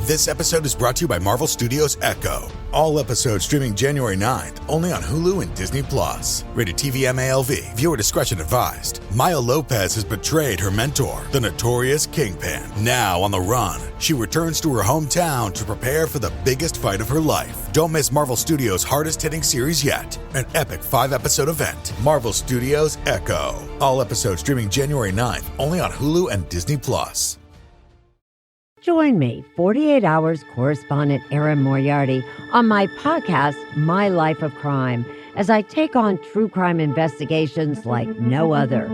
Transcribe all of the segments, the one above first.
This episode is brought to you by Marvel Studios Echo. All episodes streaming January 9th, only on Hulu and Disney+. Rated TV MALV. Viewer discretion advised. Maya Lopez has betrayed her mentor, the notorious Kingpin. Now on the run, she returns to her hometown to prepare for the biggest fight of her life. Don't miss Marvel Studios' hardest-hitting series yet. An epic 5-episode event. Marvel Studios Echo. All episodes streaming January 9th, only on Hulu and Disney+. Join me, 48 Hours correspondent Erin Moriarty, on my podcast, My Life of Crime, as I take on true crime investigations like no other.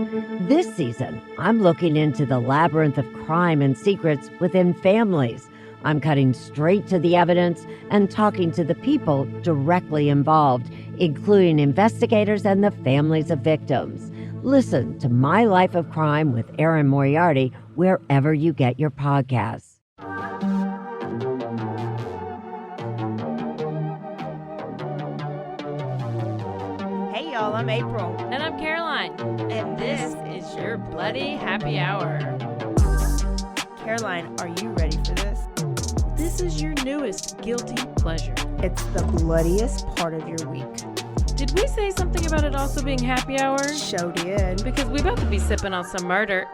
This season, I'm looking into the labyrinth of crime and secrets within families. I'm cutting straight to the evidence and talking to the people directly involved, including investigators and the families of victims. Listen to My Life of Crime with Erin Moriarty wherever you get your podcasts. Hey y'all, I'm April. And I'm Caroline. And this is your Bloody Happy Hour. Caroline, are you ready for this? This is your newest guilty pleasure. It's the bloodiest part of your week. Did we say something about it also being happy hour? Show did. Because we about to be sipping on some murder.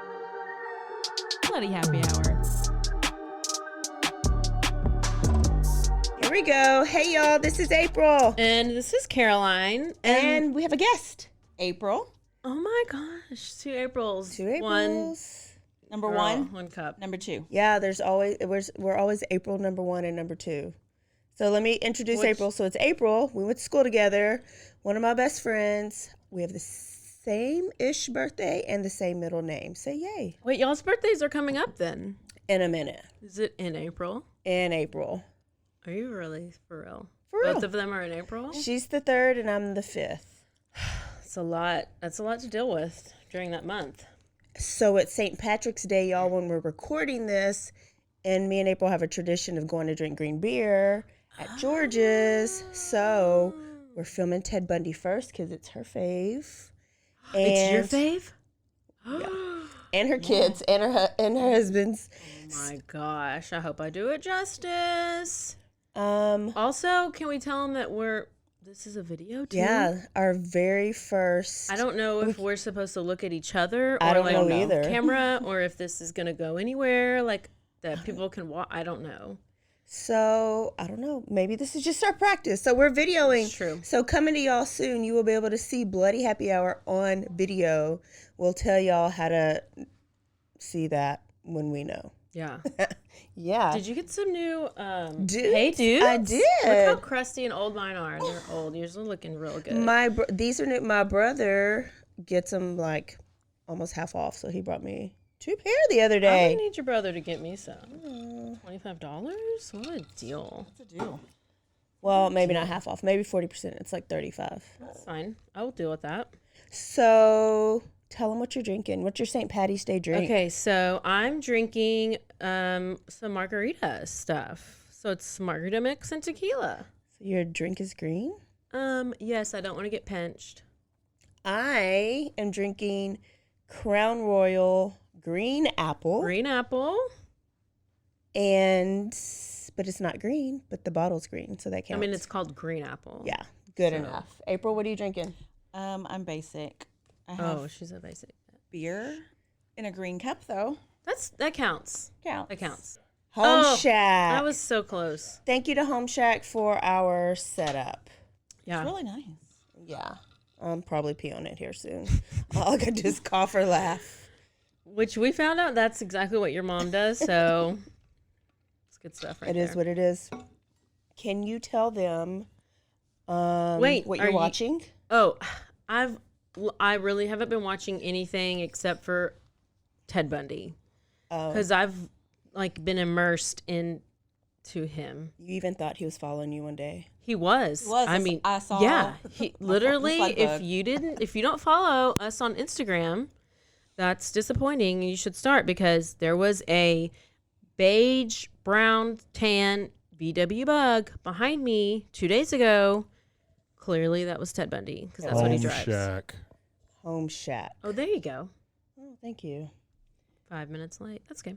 Bloody Happy Hour. Here we go. Hey y'all, this is April. And this is Caroline. And we have a guest. April. Oh my gosh, 2 Aprils. 2 Aprils. Number Girl, one, one cup. number two. Yeah, we're always April number 1 and number 2. So let me introduce April. So it's April. We went to school together. One of my best friends. We have the same-ish birthday and the same middle name. Say yay. Wait, y'all's birthdays are coming up then. In a minute. Is it in April? In April. Are you really? For real? For real. Both of them are in April? She's the 3rd and I'm the 5th. It's a lot. That's a lot to deal with during that month. So it's St. Patrick's Day, y'all, when we're recording this, and me and April have a tradition of going to drink green beer at George's. So we're filming Ted Bundy first because it's her fave. It's your fave? Yeah. And her kids and her husband's. Oh my gosh. I hope I do it justice. Um, Also, can we tell them that this is a video too? Yeah, our very first. I don't know if we're supposed to look at each other or I don't like know either. camera or if this is going to go anywhere like that people can watch. I don't know. So, I don't know. Maybe this is just our practice. So, we're videoing. It's true. So, coming to y'all soon, you will be able to see Bloody Happy Hour on video. We'll tell y'all how to see that when we know. Yeah. Yeah. Did you get some new Dudes? Hey dudes? I did. Look how crusty and old mine are. They're old. Yours are looking real good. These are new. My brother gets them like almost half off. So, he brought me 2 pair the other I'm day. gonna need your brother to get me some. $25? What a deal. What's the deal? Well, maybe not half off. Maybe 40%. It's like 35. That's fine. I will deal with that. So, tell them what you're drinking. What's your St. Patty's Day drink? Okay, so I'm drinking some margarita stuff. So it's margarita mix and tequila. So your drink is green? Yes, I don't want to get pinched. I am drinking Crown Royal Green Apple. Green apple. But it's not green, but the bottle's green, so that counts. I mean, it's called green apple. Yeah, good enough. April, what are you drinking? I'm basic. I have She's a basic. beer in a green cup, though. That counts. Counts. That counts. Home Shack. I was so close. Thank you to Home Shack for our setup. Yeah. It's really nice. Yeah, I'm probably pee on it here soon. All I could do is cough or laugh. Which we found out that's exactly what your mom does, so it's good stuff right there. It is what it is. Can you tell them Wait, what you're watching? I really haven't been watching anything except for Ted Bundy. Because I've like been immersed into him. You even thought he was following you one day. He was. I mean, I saw. yeah. He literally, slug if you don't follow us on Instagram, that's disappointing. You should start because there was a beige, brown, tan VW bug behind me 2 days ago. Clearly, that was Ted Bundy because that's what he drives. Home Shack. Oh, there you go. Oh, thank you. 5 minutes late. That's okay.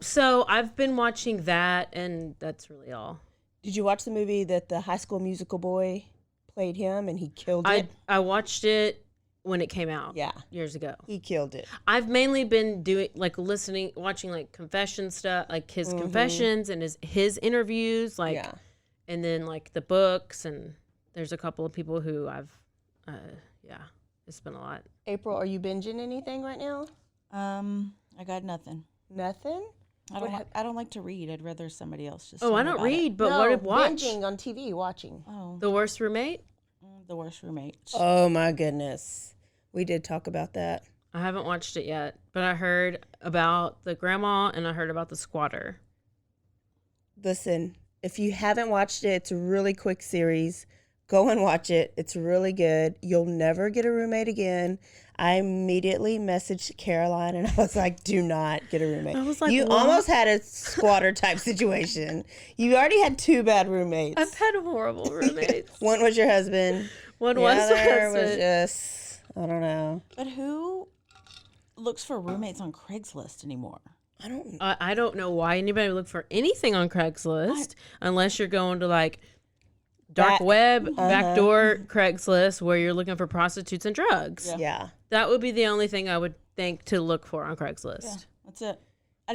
So I've been watching that, and that's really all. Did you watch the movie that the High School Musical boy played him and he killed it? I watched it when it came out. Yeah. Years ago. He killed it. I've mainly been doing watching like confession stuff, like his confessions and his interviews, like, and then like the books, and there's a couple of people who I've, it's been a lot. April, are you binging anything right now? I got nothing. Nothing? I don't like to read. I'd rather somebody else just. Oh, tell I me don't about read, it. but No, what did watch? Binging on TV, watching. Oh, The Worst Roommate? The Worst Roommate. Oh my goodness. We did talk about that. I haven't watched it yet, but I heard about the grandma and I heard about the squatter. Listen, if you haven't watched it, it's a really quick series. Go and watch it. It's really good. You'll never get a roommate again. I immediately messaged Caroline and I was like, do not get a roommate. I was like, you what? almost had a squatter type situation. You already had 2 bad roommates. I've had horrible roommates. One was your husband. One The was other my was husband. just, I don't know. But who looks for roommates on Craigslist anymore? I don't know why anybody would look for anything on Craigslist unless you're going to like dark web, backdoor Craigslist where you're looking for prostitutes and drugs. Yeah. That would be the only thing I would think to look for on Craigslist. Yeah, that's it. I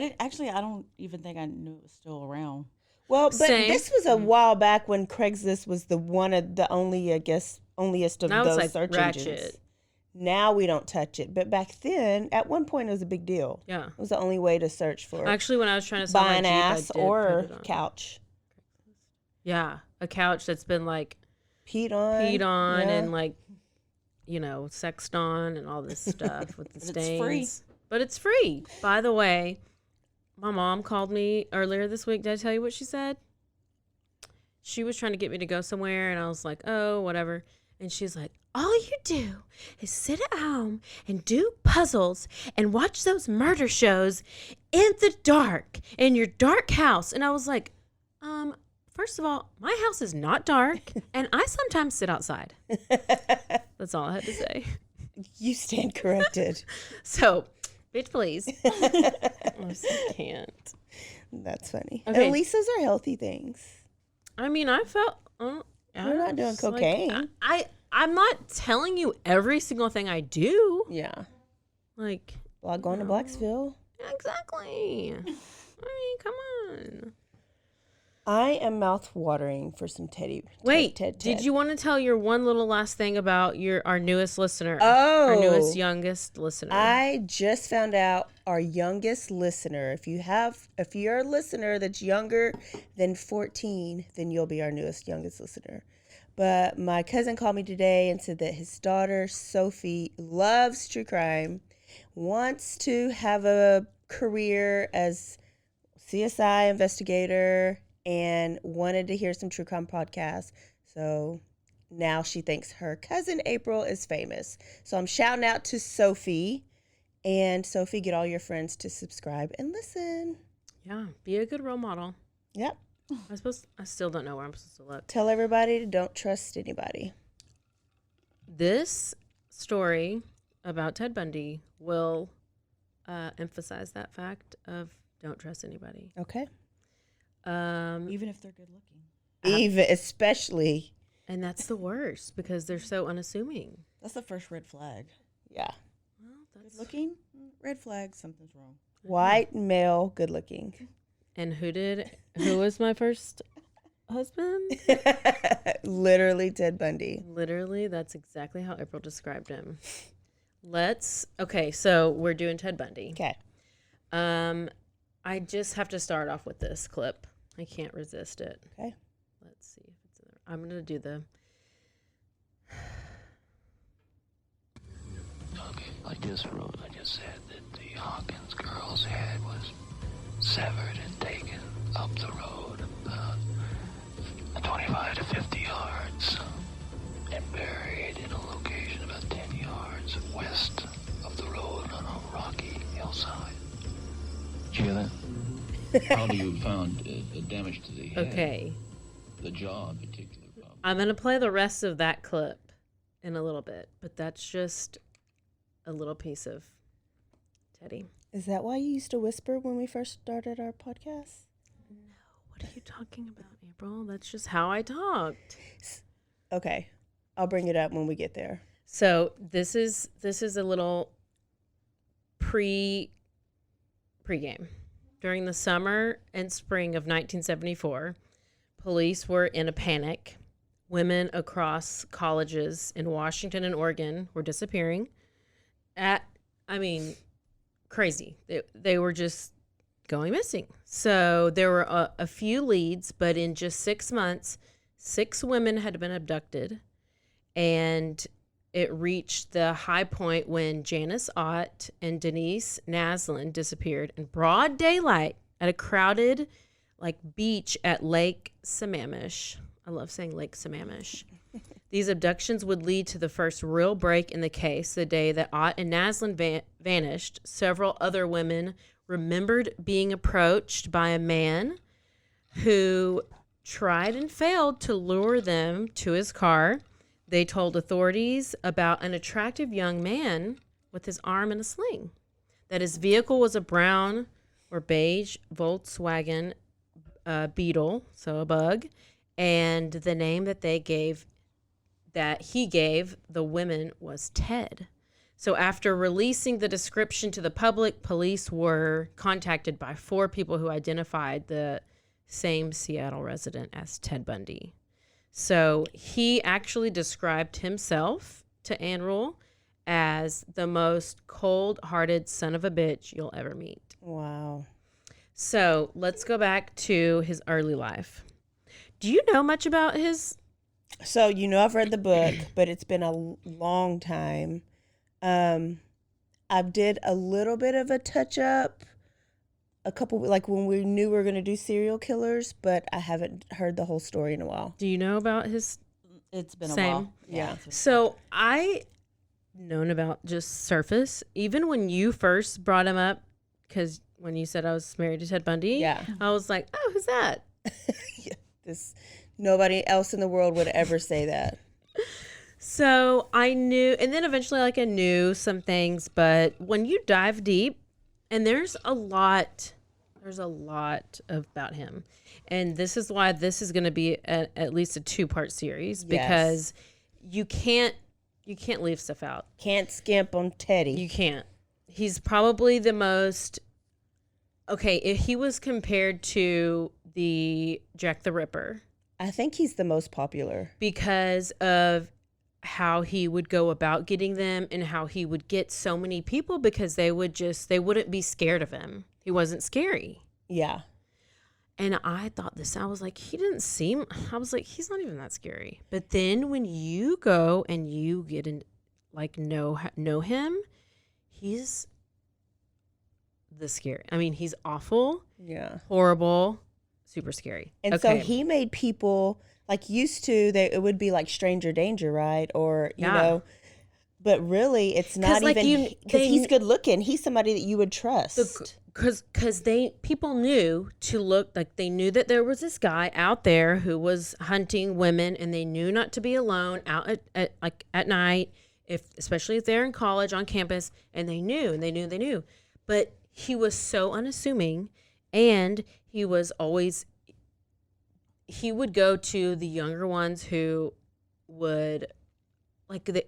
don't even think I knew it was still around. Well, but Same. this was a while back when Craigslist was the one of the only, I guess, onlyest of Now it's those like search Ratchet. engines. Now we don't touch it. But back then, at one point, it was a big deal. Yeah. It was the only way to search for Actually, when I was trying to sell buy my an Jeep, ass I did or put it on. couch. Yeah, a couch that's been like Peed on. peed on yeah. and like, sexed on and all this stuff with the But stains. it's free. But it's free. By the way, my mom called me earlier this week. Did I tell you what she said? She was trying to get me to go somewhere, and I was like, oh, whatever. And she's like, all you do is sit at home and do puzzles and watch those murder shows in the dark, in your dark house. And I was like, first of all, my house is not dark, and I sometimes sit outside. That's all I had to say. You stand corrected. So, bitch, please. I just can't. That's funny. Okay. At least those are healthy things. I mean, I felt... You're not doing it's like, cocaine. I'm not telling you every single thing I do. Yeah. Like... Like going to Blacksville. Exactly. I mean, come on. I am mouth-watering for some Teddy. Wait, Ted. did you want to tell your one little last thing about our newest listener? Oh. Our newest, youngest listener. I just found out our youngest listener. If you're a listener that's younger than 14, then you'll be our newest, youngest listener. But my cousin called me today and said that his daughter, Sophie, loves true crime, wants to have a career as CSI investigator, and wanted to hear some true crime podcasts. So now she thinks her cousin April is famous. So I'm shouting out to Sophie. And Sophie, get all your friends to subscribe and listen. Yeah, be a good role model. Yep. I still don't know where I'm supposed to look. Tell everybody to don't trust anybody. This story about Ted Bundy will emphasize that fact of don't trust anybody. Okay. Even if they're good looking. Especially. And that's the worst because they're so unassuming. That's the first red flag. Yeah. Well, Good looking, red flag, something's wrong. White, male, good looking. And who was my first husband? Literally Ted Bundy. Literally, that's exactly how April described him. Okay, so we're doing Ted Bundy. Okay. I just have to start off with this clip. I can't resist it. Okay. Let's see if it's in there. I'm going to do the... Okay, I just said that the Hawkins girl's head was severed and taken up the road about 25 to 50 yards and buried in a location about 10 yards west of the road on a rocky hillside. Did you hear that? How do you found damage to the head? Okay. The jaw in particular. I'm going to play the rest of that clip in a little bit, but that's just a little piece of Teddy. Is that why you used to whisper when we first started our podcast? What are you talking about, April? That's just how I talked. Okay. I'll bring it up when we get there. So this is a little pregame. During the summer and spring of 1974, police were in a panic. Women across colleges in Washington and Oregon were disappearing. Crazy. They were just going missing. So there were a few leads, but in just 6 months, 6 women had been abducted. And it reached the high point when Janice Ott and Denise Naslin disappeared in broad daylight at a crowded beach at Lake Sammamish. I love saying Lake Sammamish. These abductions would lead to the first real break in the case. The day that Ott and Naslin vanished, several other women remembered being approached by a man who tried and failed to lure them to his car. They told authorities about an attractive young man with his arm in a sling, that his vehicle was a brown or beige Volkswagen Beetle, so a bug, and the name that he gave the women was Ted. So after releasing the description to the public, police were contacted by 4 people who identified the same Seattle resident as Ted Bundy. So he actually described himself to Ann Rule as the most cold-hearted son of a bitch you'll ever meet. Wow. So let's go back to his early life. Do you know much about his? So, I've read the book, but it's been a long time. I did a little bit of a touch-up a couple, when we knew we were going to do serial killers, but I haven't heard the whole story in a while. Do you know about his? It's been Same. a while. Yeah. So I known about just surface, even when you first brought him up, because when you said I was married to Ted Bundy, Yeah. I was like, oh, who's that? Nobody else in the world would ever say that. So I knew, and then eventually I knew some things, but when you dive deep, and there's a lot about him. And this is why this is going to be at least a 2-part series, because you can't leave stuff out. Can't skimp on Teddy. You can't. He's probably the most, if he was compared to the Jack the Ripper. I think he's the most popular. Because of how he would go about getting them and how he would get so many people, because they wouldn't be scared of him. He wasn't scary. Yeah. And I thought I was like, he's not even that scary. But then when you go and you get in, know him, he's the scary. I mean, he's awful. Yeah. Horrible. Super scary. And so he made people used to, it would be stranger danger, right? Or, but really it's not even, because he's good looking. He's somebody that you would trust. Because people knew to look, they knew that there was this guy out there who was hunting women, and they knew not to be alone out at night, especially if they're in college on campus, and they knew. But he was so unassuming, and he was always, he would go to the younger ones who would,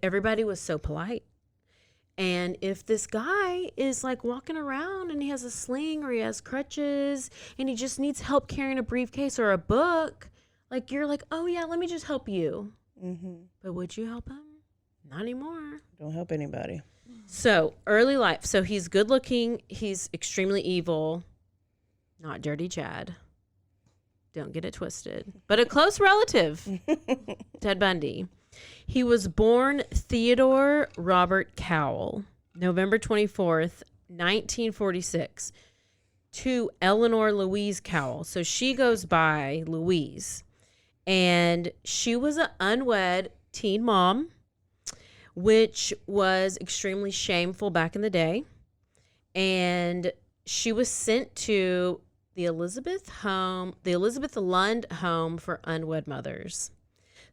everybody was so polite. And if this guy is walking around and he has a sling or he has crutches and he just needs help carrying a briefcase or a book, you're oh yeah, let me just help you. Mm-hmm. But would you help him? Not anymore. Don't help anybody. So early life. So he's good looking. He's extremely evil. Not Dirty Chad. Don't get it twisted. But a close relative, Ted Bundy. He was born Theodore Robert Cowell, November 24th, 1946, to Eleanor Louise Cowell. So she goes by Louise. And she was an unwed teen mom, which was extremely shameful back in the day. And she was sent to the Elizabeth Lund Home for Unwed Mothers.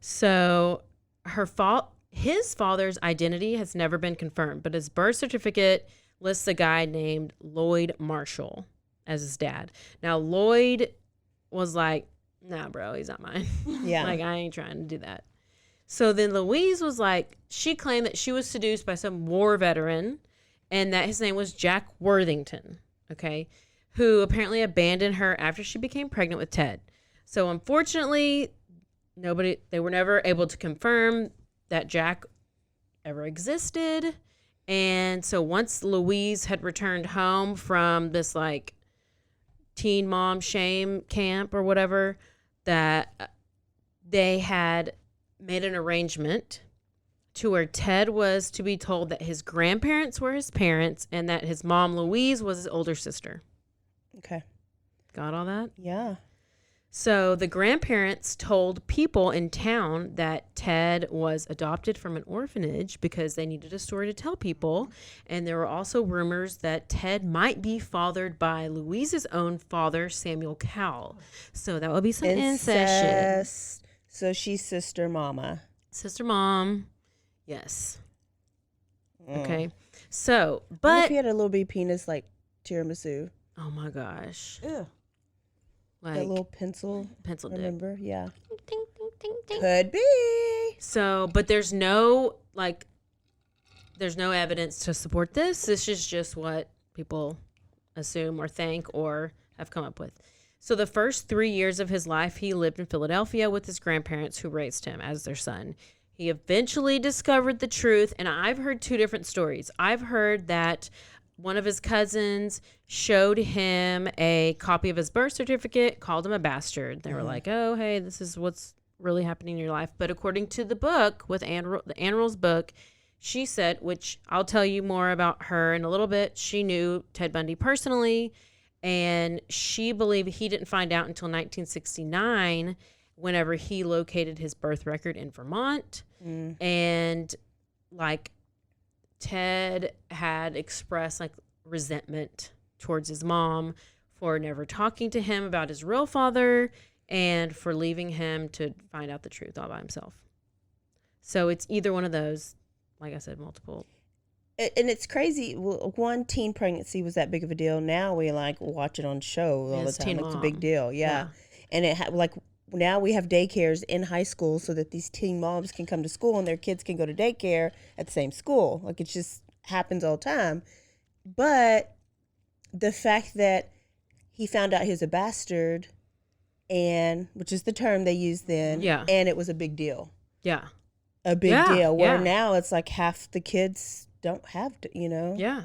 So his father's identity has never been confirmed, but his birth certificate lists a guy named Lloyd Marshall as his dad. Now, Lloyd was like, nah, bro, he's not mine. Yeah. Like, I ain't trying to do that. So then Louise was like, she claimed that she was seduced by some war veteran and that his name was Jack Worthington, okay, who apparently abandoned her after she became pregnant with Ted. So unfortunately, they were never able to confirm that Jack ever existed. And so once Louise had returned home from this like teen mom shame camp or whatever, that they had made an arrangement to where Ted was to be told that his grandparents were his parents and that his mom, Louise, was his older sister. Okay. Got all that? Yeah. So the grandparents told people in town that Ted was adopted from an orphanage because they needed a story to tell people. And there were also rumors that Ted might be fathered by Louise's own father, Samuel Cowell. So that would be some incest. So she's sister mama. Sister mom. Yes. Mm. Okay. So, What if but he had a little bitty penis like tiramisu? oh my gosh. Ew. Like That little pencil. pencil dip. Remember? Yeah. Ding, ding, ding, ding. Could be. So, but there's no evidence to support this. This is just what people assume or think or have come up with. So the first 3 years of his life, he lived in Philadelphia with his grandparents who raised him as their son. He eventually discovered the truth, and I've heard two different stories. I've heard that one of his cousins showed him a copy of his birth certificate, called him a bastard. They were like, oh, hey, this is what's really happening in your life. But according to the book, with Anne Rule's book, she said, which I'll tell you more about her in a little bit, she knew Ted Bundy personally, and she believed he didn't find out until 1969 whenever he located his birth record in Vermont. And like Ted had expressed like resentment towards his mom for never talking to him about his real father and for leaving him to find out the truth all by himself. So it's either one of those, like I said, multiple. And it's crazy. One teen pregnancy was that big of a deal. Now we like watch it on show all It's the time. teen It's a mom. big deal. Yeah. And it like now we have daycares in high school so that these teen moms can come to school and their kids can go to daycare at the same school. Like it just happens all the time. But the fact that he found out he was a bastard, and which is the term they used then, Yeah. and it was a big deal. Yeah. A big Yeah, deal. Where yeah. now it's like half the kids don't have to, Yeah.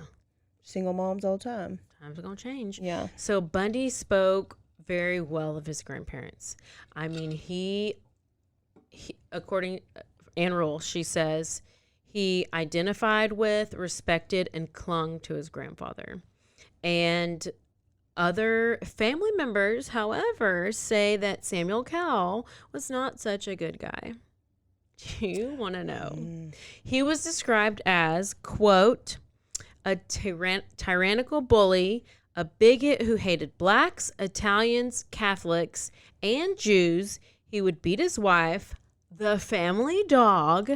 single moms all the time. Times are going to change. Yeah. So Bundy spoke very well of his grandparents. I mean, he according Anne Rule, she says he identified with, respected, and clung to his grandfather. And other family members, however, say that Samuel Cowell was not such a good guy. Do you want to know? He was described as, quote, a tyrannical bully, a bigot who hated blacks, Italians, Catholics, and Jews. He would beat his wife, the family dog,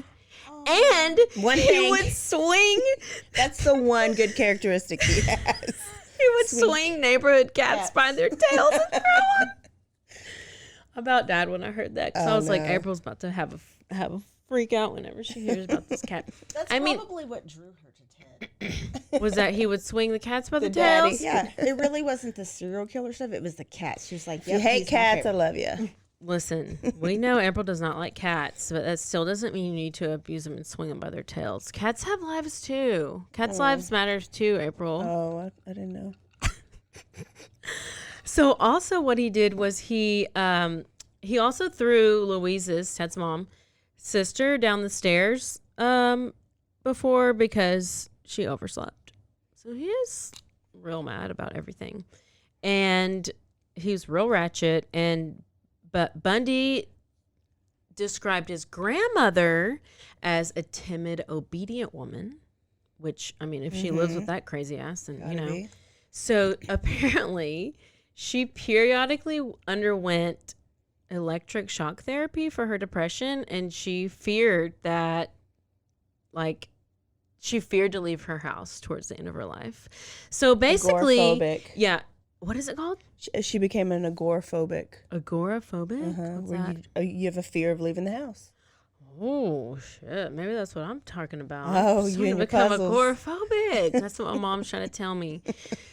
and One he thing. would swing. That's the one good characteristic he has. He would swing neighborhood cats by their tails and throw them. I about died when I heard that because I was like, no. April's about to have a freak out whenever she hears about this cat. That's I mean, probably what drew her to Ted. was that he would swing the cats by the, daddy. tails? Yeah, it really wasn't the serial killer stuff. It was the cats. She was like, You yep, hate he's my cats, I favorite. love you. Listen, we know April does not like cats, but that still doesn't mean you need to abuse them and swing them by their tails. Cats have lives too. Cats' lives matters too, April. Oh, I didn't know. So also what he did was he also threw Louise's, Ted's mom, sister down the stairs before because she overslept. So he is real mad about everything. And he was real ratchet. But Bundy described his grandmother as a timid, obedient woman, which, I mean, if she lives with that crazy ass, then, you know. be. So apparently she periodically underwent electric shock therapy for her depression, and she feared that, like, she feared to leave her house towards the end of her life. So basically, Agoraphobic. yeah. What is it called? She became an agoraphobic. Agoraphobic? What's Where that? you have a fear of leaving the house. Oh shit! Maybe that's what I'm talking about. Oh, I'm you starting and to your become puzzles. agoraphobic. That's what my mom's trying to tell me.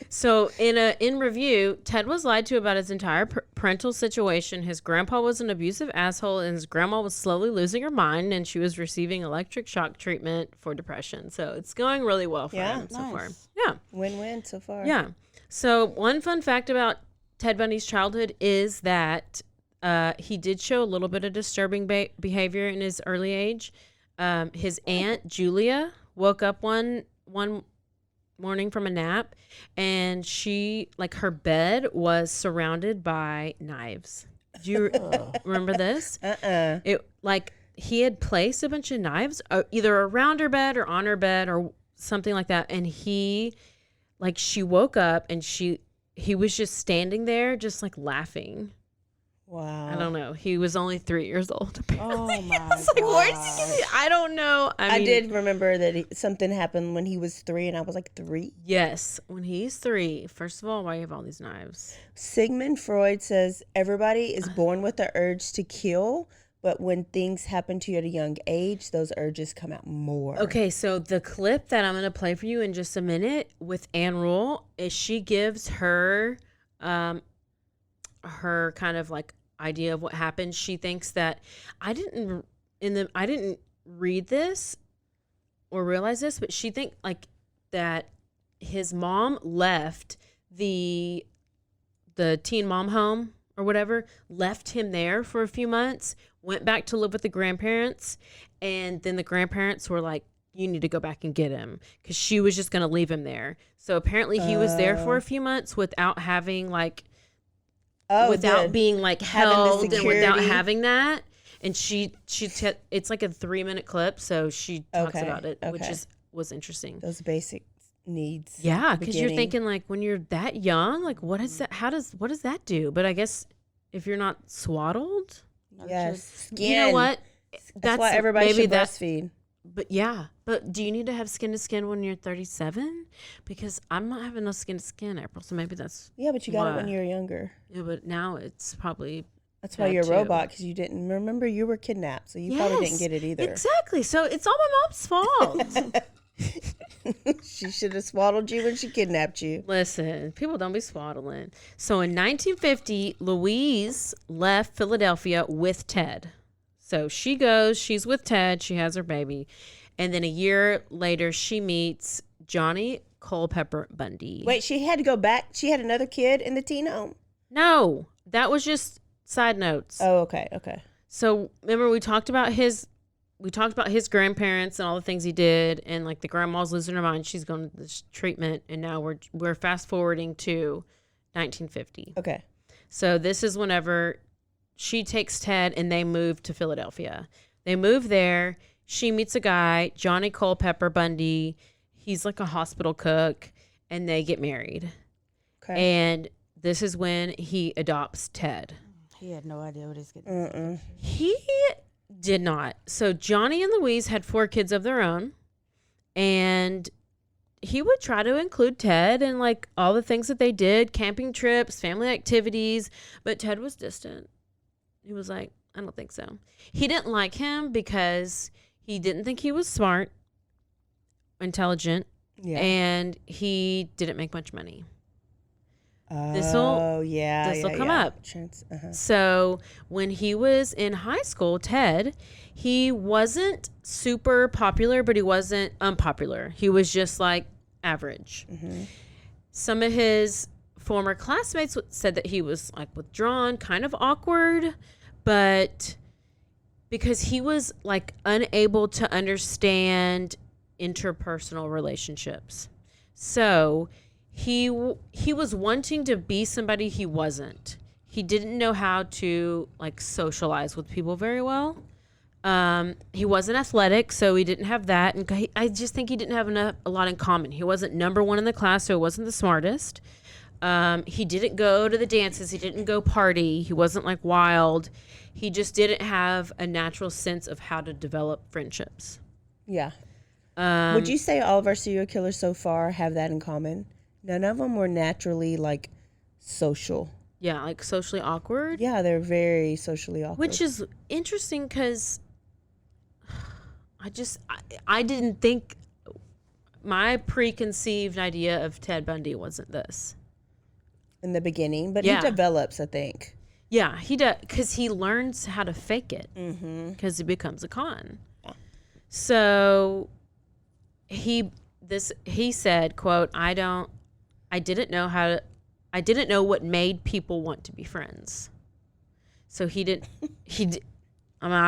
So in review, Ted was lied to about his entire parental situation. His grandpa was an abusive asshole, and his grandma was slowly losing her mind, and she was receiving electric shock treatment for depression. So it's going really well for him so far. Nice. Yeah. Win-win so far. Yeah. So one fun fact about Ted Bundy's childhood is that he did show a little bit of disturbing behavior in his early age. His aunt Julia woke up one morning from a nap, and her bed was surrounded by knives. Do you remember this? It he had placed a bunch of knives either around her bed or on her bed or something like that, and she woke up and he was just standing there just like laughing. Wow. I don't know. He was only 3 years old. Oh my I was like, where's he getting it? I don't know. I mean, did remember that something happened when he was 3, and I was like 3. Yes, when he's 3. First of all, why you have all these knives? Sigmund Freud says everybody is born with the urge to kill, but when things happen to you at a young age, those urges come out more. Okay, so the clip that I'm going to play for you in just a minute with Anne Rule is she gives her her kind of like idea of what happened. She thinks that I didn't read this or realize this, but she think like that his mom left the teen mom home or whatever, left him there for a few months, went back to live with the grandparents, and then the grandparents were like, you need to go back and get him, because she was just going to leave him there. So apparently he was there for a few months without having being like held and without having that. And it's like a 3-minute clip, so she talks about it, which was interesting. Those basic needs. Yeah, because you're thinking like when you're that young, like what is that? What does that do? But I guess if you're not swaddled, Yes, skin. you know what? That's why everybody should breastfeed. But yeah, but do you need to have skin to skin when you're 37? Because I'm not having no skin to skin, April. So maybe that's but you got it when you were younger. Yeah, but now it's probably that's why you're a robot, because you didn't remember you were kidnapped, so you probably didn't get it either. Exactly. So it's all my mom's fault. She should have swaddled you when she kidnapped you. Listen, people don't be swaddling. So in 1950, Louise left Philadelphia with Ted. So she's with Ted, she has her baby. And then a year later, she meets Johnny Culpeper Bundy. Wait, she had to go back? She had another kid in the teen home? No, that was just side notes. Oh, okay. So remember we talked about his grandparents and all the things he did, and like the grandma's losing her mind. She's going to this treatment, and now we're fast forwarding to 1950. Okay. So this is whenever she takes Ted and they move to Philadelphia. They move there. She meets a guy, Johnny Culpeper Bundy. He's like a hospital cook, and they get married. Okay. And this is when he adopts Ted. He had no idea what he's getting. He did not. So Johnny and Louise had 4 kids of their own, and he would try to include Ted in like all the things that they did, camping trips, family activities, but Ted was distant. He was like, I don't think so. He didn't like him because he didn't think he was smart, intelligent, and he didn't make much money. This will come up. So when he was in high school, Ted, he wasn't super popular, but he wasn't unpopular. He was just like average. Mm-hmm. Some of his former classmates said that he was like withdrawn, kind of awkward, but because he was like unable to understand interpersonal relationships. So he was wanting to be somebody he wasn't. He didn't know how to like socialize with people very well. He wasn't athletic, so he didn't have that. And I just think he didn't have a lot in common. He wasn't number one in the class, so he wasn't the smartest. He didn't go to the dances. He didn't go party. He wasn't like wild. He just didn't have a natural sense of how to develop friendships. Yeah. Would you say all of our serial killers so far have that in common? None of them were naturally like social. Yeah, like socially awkward. Yeah, they're very socially awkward. Which is interesting because I didn't think, my preconceived idea of Ted Bundy wasn't this. in the beginning, but Yeah. he develops, I think. Yeah, he does, because he learns how to fake it Mm-hmm. because he becomes a con. Yeah. So he said, quote, I didn't know what made people want to be friends. So I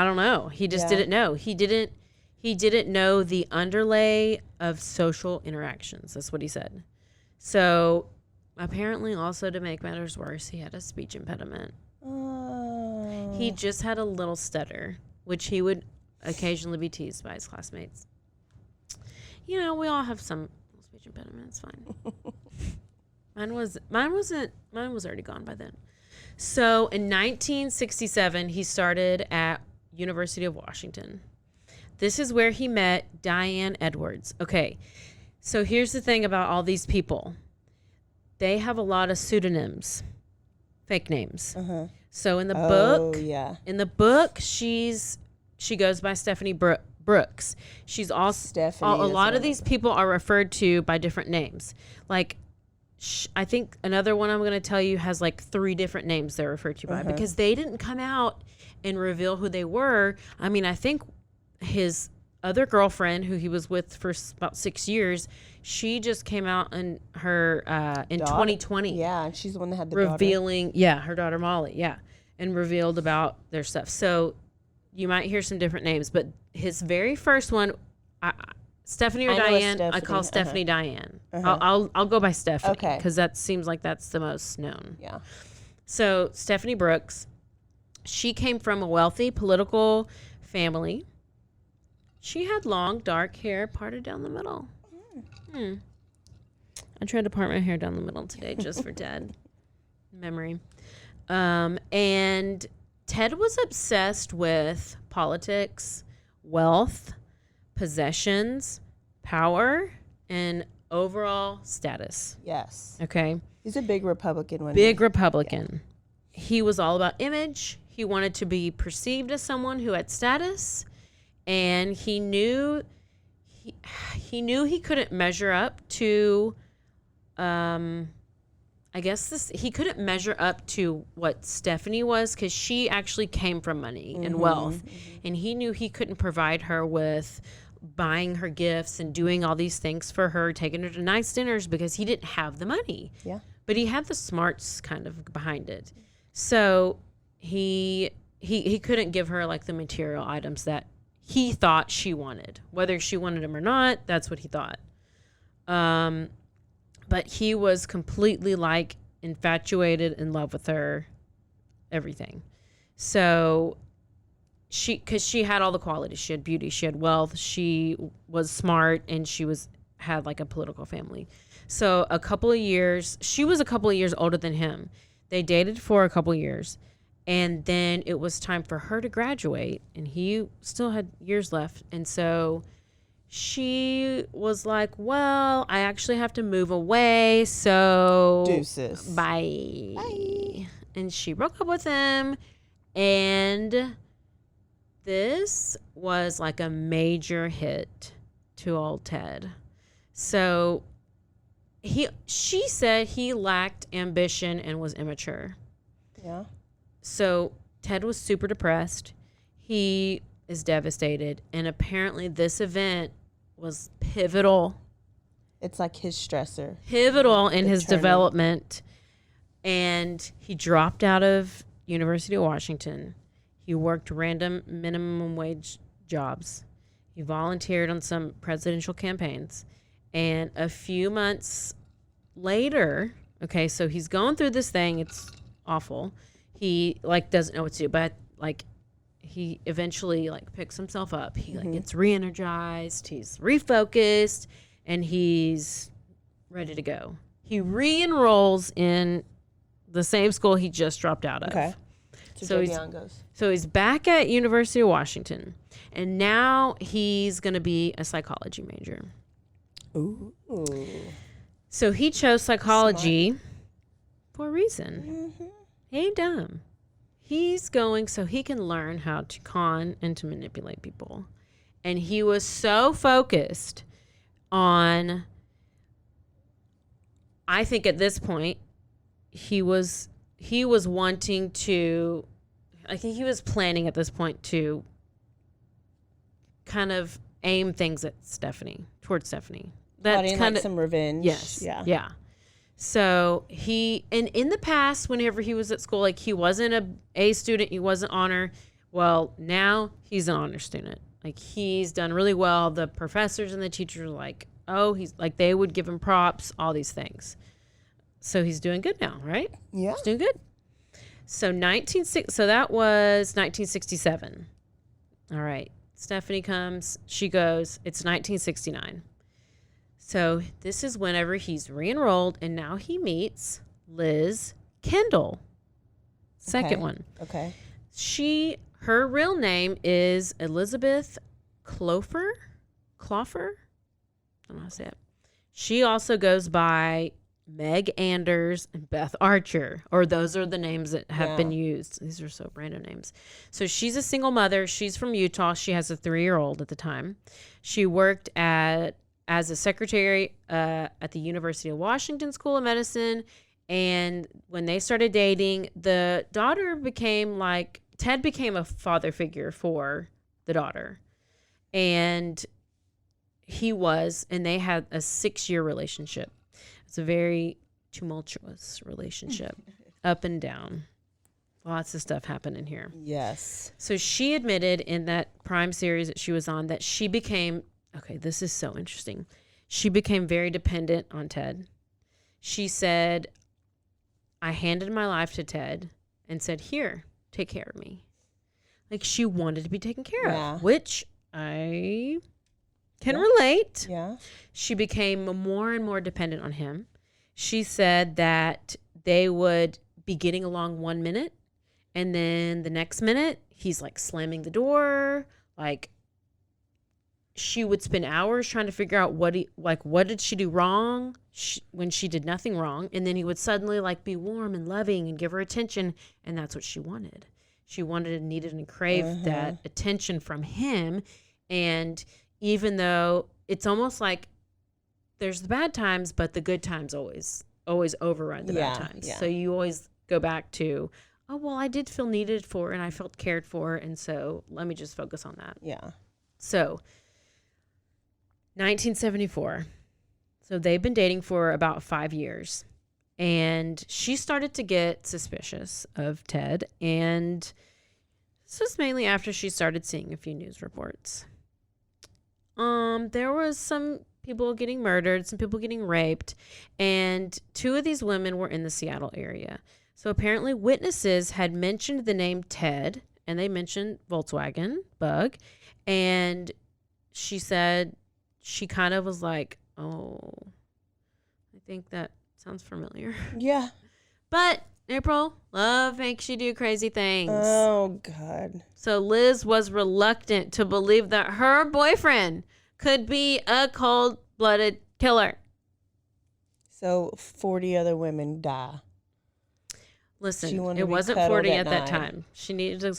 don't know. He just Yeah. didn't know. He didn't know the underlay of social interactions. That's what he said. So apparently, also to make matters worse, he had a speech impediment. Oh. He just had a little stutter, which he would occasionally be teased by his classmates. You know, we all have some speech impediments. Fine. Mine was already gone by then. So in 1967, he started at University of Washington. This is where he met Diane Edwards. Okay, so here's the thing about all these people. They have a lot of pseudonyms, fake names. Uh-huh. So in the Oh, book, yeah. she goes by Stephanie Brooks. She's also Stephanie a is lot of one these of people are referred to by different names. Like I think another one I'm going to tell you has like 3 different names they're referred to by because they didn't come out and reveal who they were. I mean, I think his other girlfriend, who he was with for about 6 years, she just came out in her in Daughter? 2020. Yeah, and she's the one that had the Revealing, her daughter Molly, and revealed about their stuff. So you might hear some different names, but his very first one, Stephanie or I know it's Diane, I Stephanie. call Stephanie Diane. Uh-huh. I'll go by Stephanie Okay. because that seems like that's the most known. Yeah. So Stephanie Brooks, she came from a wealthy political family. She had long, dark hair parted down the middle. I tried to part my hair down the middle today just for Ted. Memory. And Ted was obsessed with politics, wealth, possessions, power, and overall status. Yes. Okay? He's a big Republican one. Big Republican. He was all about image. He wanted to be perceived as someone who had status. And he knew he couldn't measure up to, he couldn't measure up to what Stephanie was because she actually came from money and wealth. And he knew he couldn't provide her with buying her gifts and doing all these things for her, taking her to nice dinners because he didn't have the money. Yeah. But he had the smarts kind of behind it. So he couldn't give her like the material items that he thought she wanted. Whether she wanted them or not, that's what he thought. But he was completely like infatuated, in love with her, everything. So because she had all the qualities. She had beauty, she had wealth, she was smart, and she had like a political family. So she was a couple of years older than him. They dated for a couple of years. And then it was time for her to graduate, and he still had years left. And so she was like, well, I actually have to move away, so Deuces. Bye. Bye. And she broke up with him, and this was like a major hit to old Ted. So she said he lacked ambition and was immature. Yeah. So Ted was super depressed. He is devastated. And apparently this event was pivotal It's like his stressor. in his turning. development. And he dropped out of University of Washington. He worked random minimum wage jobs. He volunteered on some presidential campaigns. And a few months later, okay, so he's going through this thing. It's awful. He like doesn't know what to do, but like he eventually like picks himself up. He like gets re-energized, he's refocused, and he's ready to go. He re-enrolls in the same school he just dropped out of. Okay. So Javion goes. So he's back at University of Washington, and now he's going to be a psychology major. Ooh. So he chose psychology for a reason. He ain't dumb. He's going so he can learn how to con and to manipulate people. And he was so focused on, I think at this point, he was wanting to, I think he was planning at this point to kind of aim things at towards Stephanie. That's kind of some revenge. Yes. Yeah. Yeah. So and in the past, whenever he was at school, like he wasn't a A student, he wasn't honor. Well, now he's an honor student. Like he's done really well. The professors and the teachers are like, oh, he's like, they would give him props, all these things. So he's doing good now, right? Yeah. He's doing good. So that was 1967. All right. Stephanie comes, she goes, it's 1969. So this is whenever he's re-enrolled, and now he meets Liz Kendall. Second one. Okay. Her real name is Elizabeth Clofer. I don't know how to say it. She also goes by Meg Anders and Beth Archer, or those are the names that have been used. These are so random names. So she's a single mother. She's from Utah. She has a 3-year-old at the time. She worked as a secretary at the University of Washington School of Medicine. And when they started dating, the daughter Ted became a father figure for the daughter. And they had a 6-year relationship. It's a very tumultuous relationship, up and down. Lots of stuff happened in here. Yes. So she admitted in that Prime series that she was on that she became, okay, this is so interesting. She became very dependent on Ted. She said, I handed my life to Ted and said, here, take care of me. Like she wanted to be taken care of, which I can relate. Yeah. She became more and more dependent on him. She said that they would be getting along 1 minute, and then the next minute he's like slamming the door. Like she would spend hours trying to figure out what did she do wrong when she did nothing wrong, and then he would suddenly like be warm and loving and give her attention, and that's what she wanted. She wanted, needed, and craved that attention from him. And even though it's almost like there's the bad times, but the good times always overrun the bad times. Yeah. So you always go back to, oh, well, I did feel needed for, and I felt cared for, and so let me just focus on that. Yeah. So 1974. So they've been dating for about 5 years. And she started to get suspicious of Ted. And this was mainly after she started seeing a few news reports. There was some people getting murdered, some people getting raped, and 2 of these women were in the Seattle area. So apparently witnesses had mentioned the name Ted, and they mentioned Volkswagen Bug, and she said she kind of was like, oh, I think that sounds familiar. Yeah. But April, love makes you do crazy things. Oh, God. So Liz was reluctant to believe that her boyfriend could be a cold-blooded killer. So 40 other women die. Listen, it wasn't 40 at that time. She needed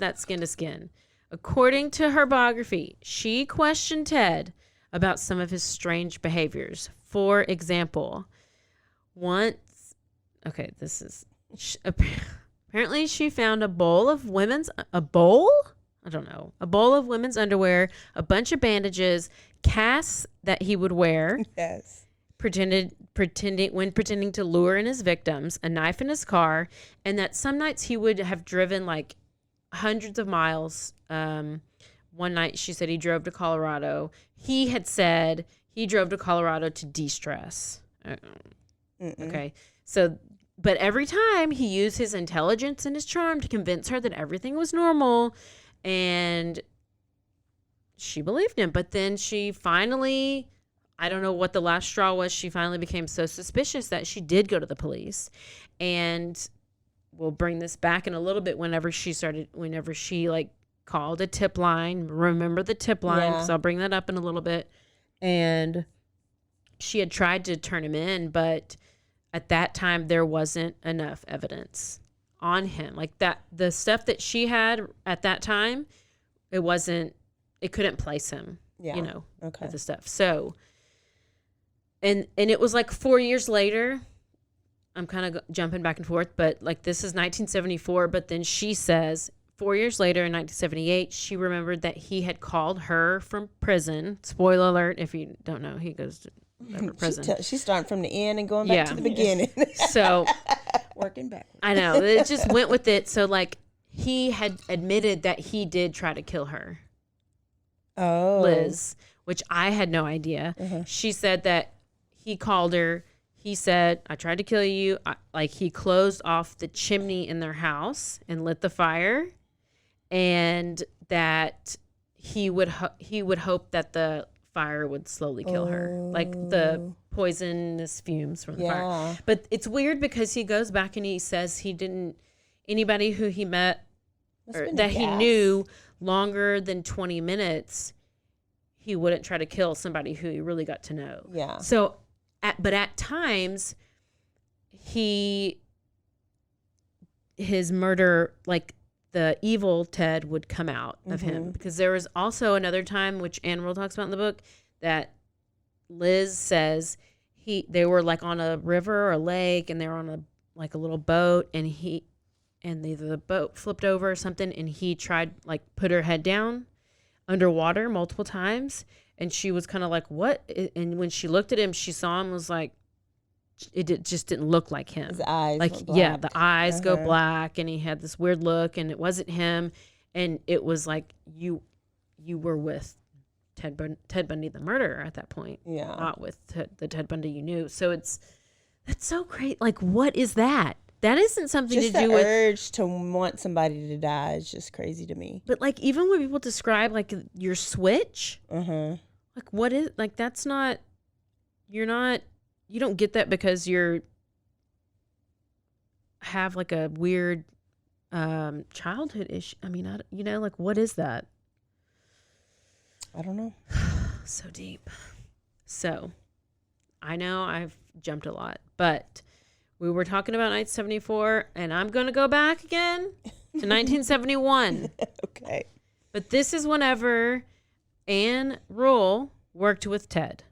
that skin to skin. According to her biography, she questioned Ted about some of his strange behaviors. For example, apparently she found a bowl of women's underwear, a bunch of bandages, casts that he would wear. Yes. Pretending to lure in his victims, a knife in his car, and that some nights he would have driven like hundreds of miles. One night she said he drove to Colorado. He had said he drove to Colorado to de-stress. Okay. So, but every time he used his intelligence and his charm to convince her that everything was normal, and she believed him. But then she finally, I don't know what the last straw was, she finally became so suspicious that she did go to the police. And we'll bring this back in a little bit whenever she like called a tip line. Remember the tip line, because I'll bring that up in a little bit. And she had tried to turn him in, but at that time there wasn't enough evidence on him. Like that, the stuff that she had at that time, it couldn't place him, you know, with the stuff. So, and it was like 4 years later, I'm kind of jumping back and forth, but like this is 1974, but then she says 4 years later in 1978, she remembered that he had called her from prison. Spoiler alert, if you don't know, he goes to prison. She's starting from the end and going back to the beginning. So working backwards. I know, it just went with it. So like he had admitted that he did try to kill her. Oh. Liz, which I had no idea. She said that he called her. He said, I tried to kill you. Like he closed off the chimney in their house and lit the fire. And that he would hope that the fire would slowly kill her, like the poisonous fumes from the fire. But it's weird because he goes back and he says anybody who he met or that he knew longer than 20 minutes, he wouldn't try to kill somebody who he really got to know. Yeah. So, but at times, his murder, like the evil Ted would come out of him, because there was also another time, which Anne Rule talks about in the book, that Liz says they were like on a river or a lake, and they were on a little boat, and either the boat flipped over or something, and he tried like put her head down underwater multiple times, and she was kind of like, what? And when she looked at him, she saw him, was like, it just didn't look like him. His eyes, like, the eyes go black, and he had this weird look, and it wasn't him, and it was like you were with Ted Bundy, the murderer, at that point, not with the Ted Bundy you knew. So that's so great. Like, what is that? That isn't something just to do with urge to want somebody to die is just crazy to me. But like, even when people describe like your switch, like what is, like, that's not, you don't get that because have like a weird childhood issue. I mean, like, what is that? I don't know. So deep. So I know I've jumped a lot, but we were talking about 1974, and I'm going to go back again to 1971. Okay. But this is whenever Anne Rule worked with Ted.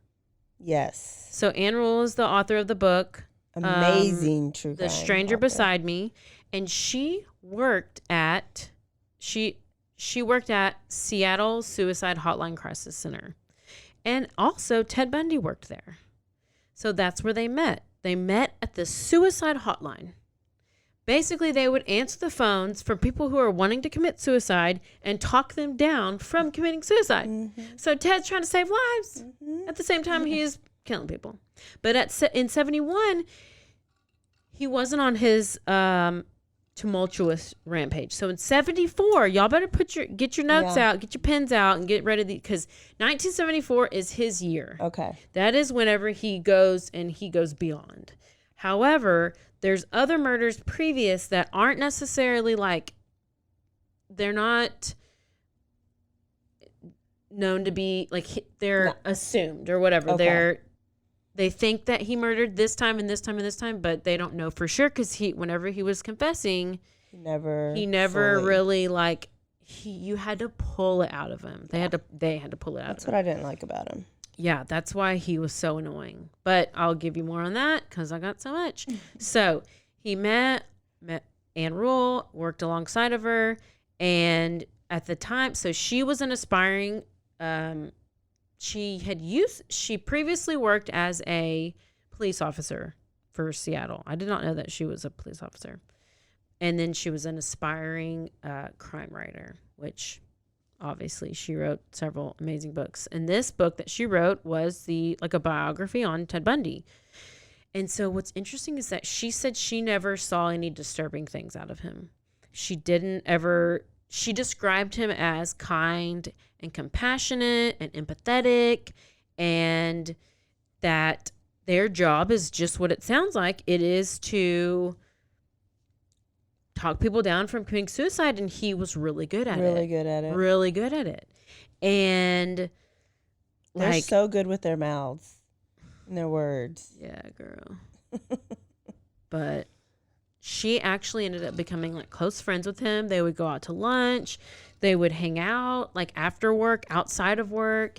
Yes. So Anne Rule is the author of the book. Amazing true crime The Stranger author. Beside Me. And she worked at Seattle Suicide Hotline Crisis Center. And also Ted Bundy worked there. So that's where they met. They met at the suicide hotline. Basically, they would answer the phones for people who are wanting to commit suicide and talk them down from committing suicide. So Ted's trying to save lives. At the same time, he is killing people. But in 71, he wasn't on his tumultuous rampage. So in 74, y'all better get your notes out, get your pens out, and get ready, because 1974 is his year. Okay. That is whenever he goes beyond. However, there's other murders previous that aren't necessarily like, they're not known to be like, they're assumed or whatever. Okay. They think that he murdered this time and this time and this time, but they don't know for sure, because whenever he was confessing, he never really like, you had to pull it out of him. They had to pull it out. That's what I didn't like about him. Yeah, that's why he was so annoying. But I'll give you more on that because I got so much. So he met Anne Rule, worked alongside of her, and at the time, so she was an aspiring. She previously worked as a police officer for Seattle. I did not know that she was a police officer. And then she was an aspiring crime writer, which obviously she wrote several amazing books. And this book that she wrote was a biography on Ted Bundy. And so what's interesting is that she said she never saw any disturbing things out of him. She described him as kind and compassionate and empathetic, and that their job is just what it sounds like. It is to talk people down from committing suicide, and he was really good at it. Really good at it. Really good at it. And They're like, so good with their mouths and their words. yeah, girl. But she actually ended up becoming like close friends with him. They would go out to lunch. They would hang out like after work, outside of work.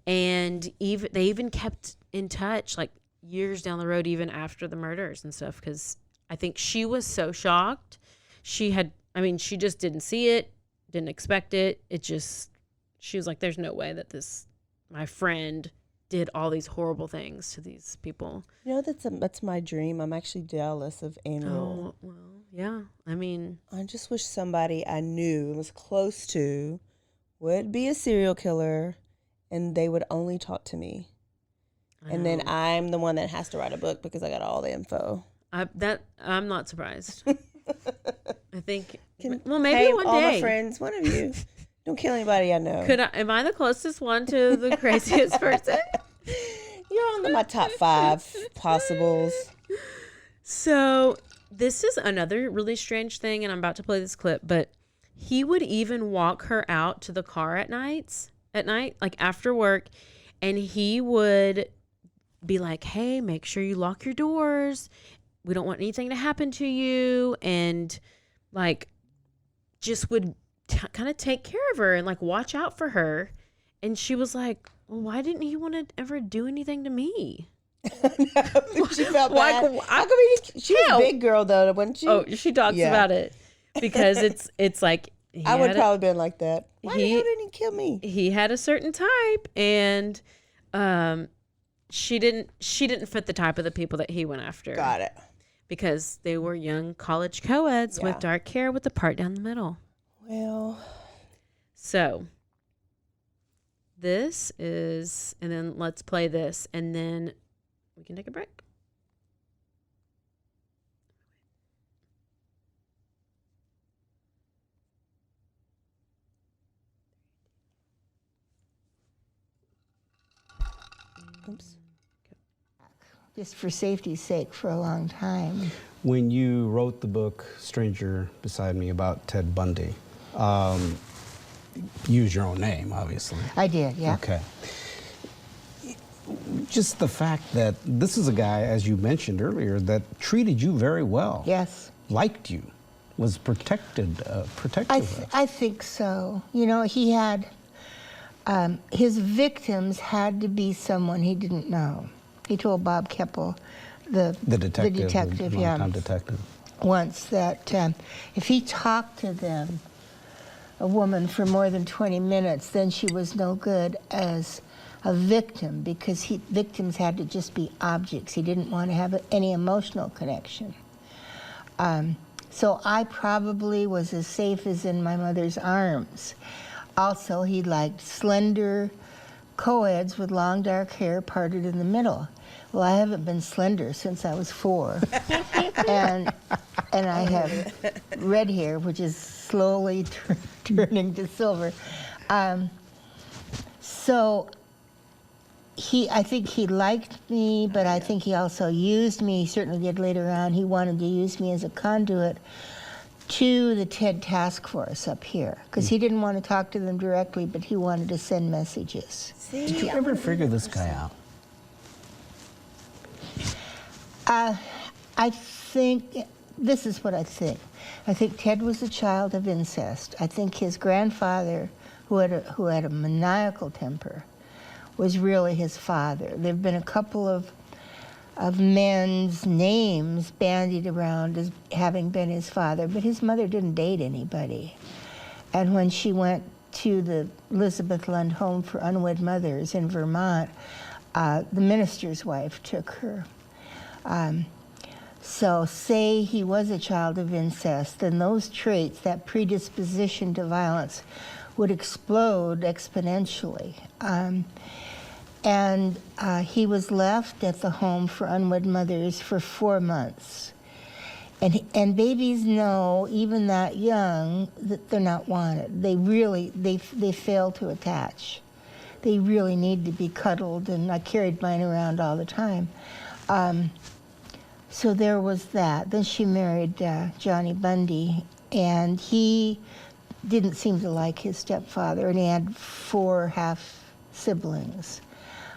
And they even kept in touch like years down the road, even after the murders and stuff. Because I think she was so shocked. She just didn't see it, didn't expect it. She was like, there's no way that my friend did all these horrible things to these people. You know, that's my dream. I'm actually jealous of Annual. Oh, well, yeah. I mean, I just wish somebody I knew and was close to would be a serial killer, and they would only talk to me. And then I'm the one that has to write a book because I got all the info. I'm not surprised. I think, maybe hey, one day. all my friends, one of you. Don't kill anybody I know. Am I the closest one to the craziest person? You're on my top 5 possibles. So this is another really strange thing, and I'm about to play this clip, but he would even walk her out to the car at night, like after work, and he would be like, hey, make sure you lock your doors. We don't want anything to happen to you. And like, just would kind of take care of her and like watch out for her. And she was like, well, why didn't he want to ever do anything to me? She felt bad. How come she was a big girl though, wasn't she? Oh, she talks about it because it's like I would probably been like that. Why the hell didn't he kill me? He had a certain type, and she didn't fit the type of the people that he went after. Got it. Because they were young college co-eds with dark hair with the part down the middle. Well, so this is, and then let's play this, and then we can take a break. oops. Just for safety's sake for a long time. When you wrote the book Stranger Beside Me about Ted Bundy, use your own name, obviously. I did, yeah. Okay. Just the fact that this is a guy, as you mentioned earlier, that treated you very well. Yes. Liked you, was protective. I think so. You know, he had, his victims had to be someone he didn't know. He told Bob Keppel, the detective, longtime detective, once that if he talked to them, a woman, for more than 20 minutes, then she was no good as a victim, because victims had to just be objects. He didn't want to have any emotional connection. So I probably was as safe as in my mother's arms. Also, he liked slender co-eds with long dark hair parted in the middle. Well, I haven't been slender since I was 4. and I have red hair, which is slowly turning to silver. So I think he liked me, but I think he also used me. He certainly did later on. He wanted to use me as a conduit to the TED task force up here, because he didn't want to talk to them directly, but he wanted to send messages. Did you ever figure this guy out? I think, this is what I think. I think Ted was a child of incest. I think his grandfather, who had a maniacal temper, was really his father. There have been a couple of men's names bandied around as having been his father, but his mother didn't date anybody. And when she went to the Elizabeth Lund Home for Unwed Mothers in Vermont, the minister's wife took her. So say he was a child of incest, then those traits, that predisposition to violence, would explode exponentially. And he was left at the home for unwed mothers for 4 months. And babies know, even that young, that they're not wanted. They fail to attach. They really need to be cuddled, and I carried mine around all the time. So there was that. Then she married Johnny Bundy, and he didn't seem to like his stepfather, and he had 4 half siblings.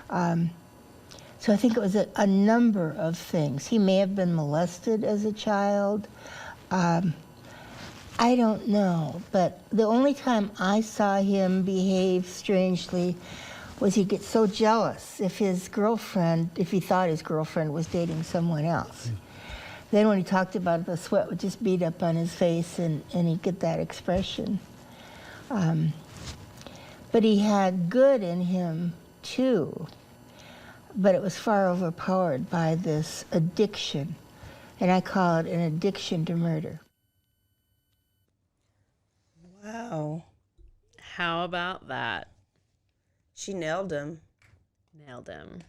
So I think it was a number of things. He may have been molested as a child. I don't know, but the only time I saw him behave strangely was he'd get so jealous if he thought his girlfriend was dating someone else. Then when he talked about it, the sweat would just bead up on his face, and he'd get that expression. But he had good in him too, but it was far overpowered by this addiction, and I call it an addiction to murder. Wow. How about that? She nailed him. Nailed him.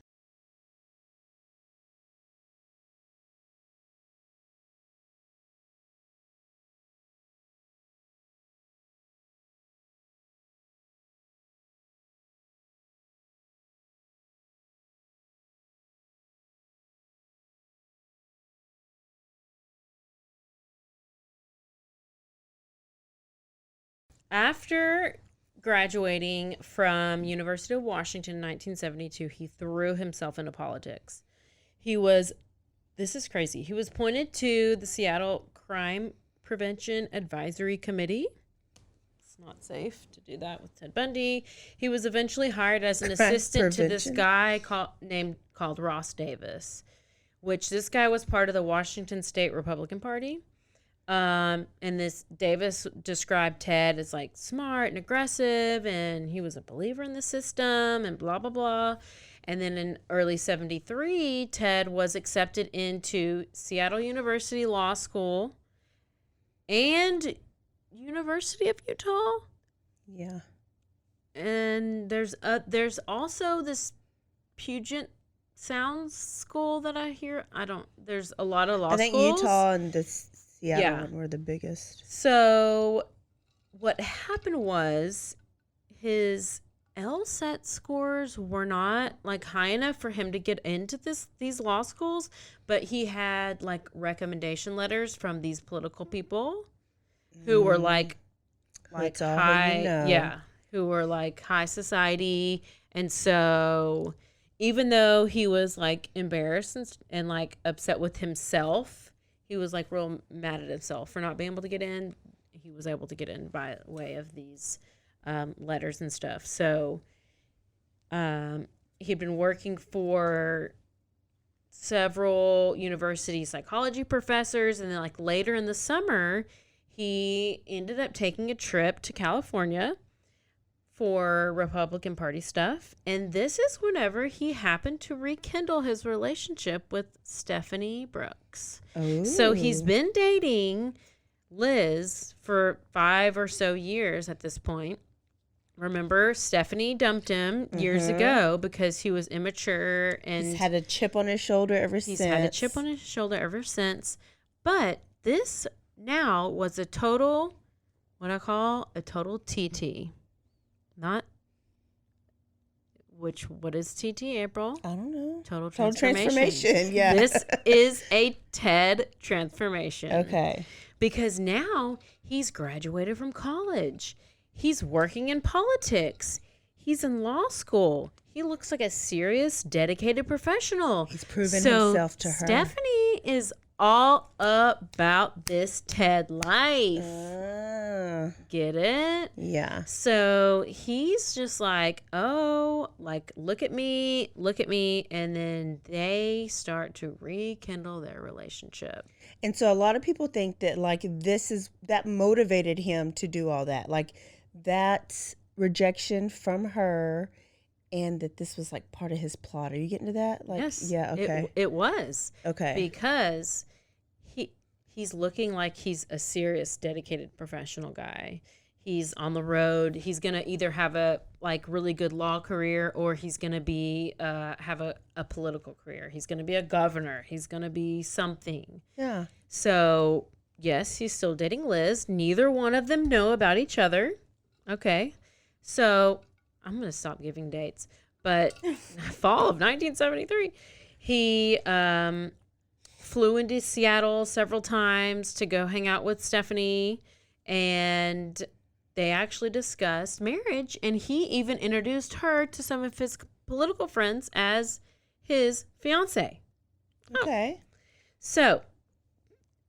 After graduating from University of Washington in 1972, he threw himself into politics. This is crazy, he was appointed to the Seattle Crime Prevention Advisory Committee. It's not safe to do that with Ted Bundy. He was eventually hired as an assistant to this guy called Ross Davis, which this guy was part of the Washington State Republican Party. And this Davis described Ted as like smart and aggressive, and he was a believer in the system and blah, blah, blah. And then in early 73, Ted was accepted into Seattle University Law School and University of Utah. Yeah. And there's also this Puget Sounds school that I hear. There's a lot of law schools. I think Utah and the Seattle one were the biggest. So what happened was his LSAT scores were not like high enough for him to get into these law schools, but he had like recommendation letters from these political people who were like high, who were like high society. And so even though he was like embarrassed and like upset with himself, he was like real mad at himself for not being able to get in. He was able to get in by way of these letters and stuff. So he'd been working for several university psychology professors, and then like later in the summer, he ended up taking a trip to California for Republican Party stuff. And this is whenever he happened to rekindle his relationship with Stephanie Brooks. Oh. So he's been dating Liz for 5 or so years at this point. Remember, Stephanie dumped him years ago because he was immature, and he's had a chip on his shoulder ever since. He's had a chip on his shoulder ever since. But this now was a total, what I call a total TT. What is TT, April? I don't know. Total transformation. Yeah. This is a Ted transformation. Okay. Because now he's graduated from college. He's working in politics. He's in law school. He looks like a serious, dedicated professional. He's proven himself to her. Stephanie is all about this Ted life. Get it? Yeah. So he's just like, oh, like, look at me. And then they start to rekindle their relationship. And so a lot of people think that like that motivated him to do all that. Like that rejection from her, and that this was like part of his plot. Are you getting to that? Like, yes. Yeah. Okay. It was. Okay. Because he's looking like he's a serious, dedicated professional guy. He's on the road. He's going to either have a like really good law career, or he's going to be have a political career. He's going to be a governor. He's going to be something. Yeah. So, yes, he's still dating Liz. Neither one of them know about each other. Okay. So, I'm going to stop giving dates. But fall of 1973, he flew into Seattle several times to go hang out with Stephanie, and they actually discussed marriage, and he even introduced her to some of his political friends as his fiance. Okay. So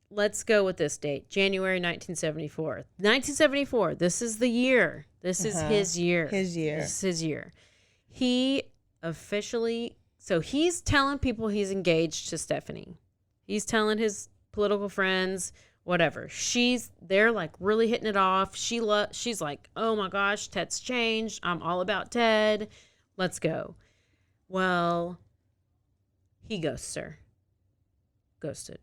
let's go with this date, January 1974. 1974, this is the year. This is his year. His year. This is his year. He officially, so he's telling people he's engaged to Stephanie. He's telling his political friends, whatever. They're like really hitting it off. She's like, oh my gosh, Ted's changed. I'm all about Ted. Let's go. Well, he ghosts her. Ghosted.